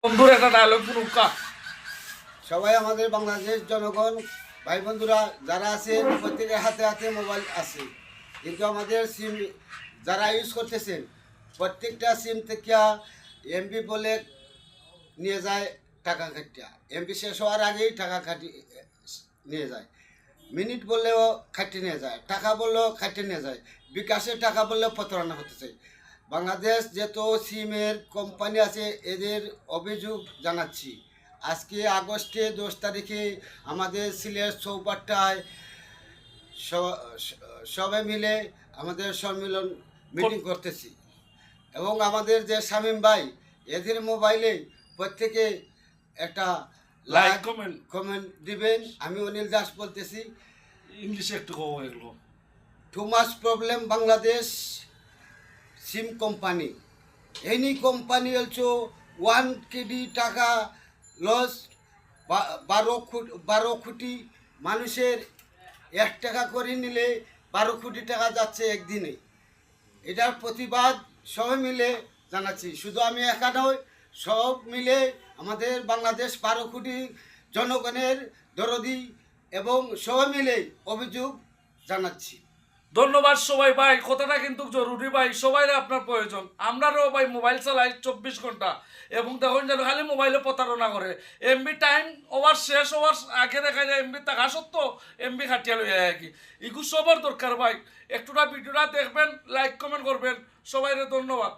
বন্ধুর একটা ডায়লগ পুরুকা সবাই আমাদের বাংলাদেশ জনগণ ভাই বন্ধুরা যারা আছে প্রত্যেকের হাতে হাতে মোবাইল আছে, কিন্তু আমাদের সিম যারা ইউজ করতেছেন প্রত্যেকটা সিম থেকে এমবি বলে নিয়ে যায় টাকা কাটিয়া, এমবি শেষ হওয়ার আগেই টাকা কাটি নিয়ে যায়, মিনিট বললেও খাটিয়ে নিয়ে যায়, টাকা বললেও খাটিয়ে নিয়ে যায়, বিকাশের টাকা বললেও প্রতারণা হতে চাই। বাংলাদেশ যত সিমের কোম্পানি আছে এদের অভিযোগ জানাচ্ছি। আজকে আগস্টে 10 তারিখে আমাদের সিলেট চৌপাট্টায় সবাই মিলে আমাদের সম্মেলন মিটিং করতেছি, এবং আমাদের যে শামীম ভাই এদের মোবাইলে প্রত্যেকে একটা লাইক লাইক কমেন্ট দিবেন। আমি অনিল দাস বলতেছি। ইংলিশে একটু কম এগুলো। টু মাচ প্রবলেম বাংলাদেশ সিম কোম্পানি, এনি কোম্পানি অলসো 1 কোটি টাকা লস, 12 কোটি মানুষের 1 টাকা করে নিলে 12 কোটি টাকা যাচ্ছে একদিনে। এটার প্রতিবাদ সবাই মিলে জানাচ্ছি, শুধু আমি একা নয়, সব মিলে আমাদের বাংলাদেশ 12 কোটি জনগণের দরদি এবং সবাই মিলে অভিযোগ জানাচ্ছি। ধন্যবাদ সবাই ভাই, কথাটা কিন্তু জরুরি ভাই, সবাই আপনার প্রয়োজন। আমরাও ভাই মোবাইল চালাই 24 ঘন্টা, এবং তখন যেন খালি মোবাইলে প্রতারণা করে। এমবি টাইম ওভার শেষ হওয়ার আগে দেখা যায় এমবি থাকা সত্ত্বেও এমবি খাটিয়া লইয়া আর কি। এগুলো সবার দরকার ভাই। একটুটা ভিডিওটা দেখবেন, লাইক কমেন্ট করবেন। সবাইকে ধন্যবাদ।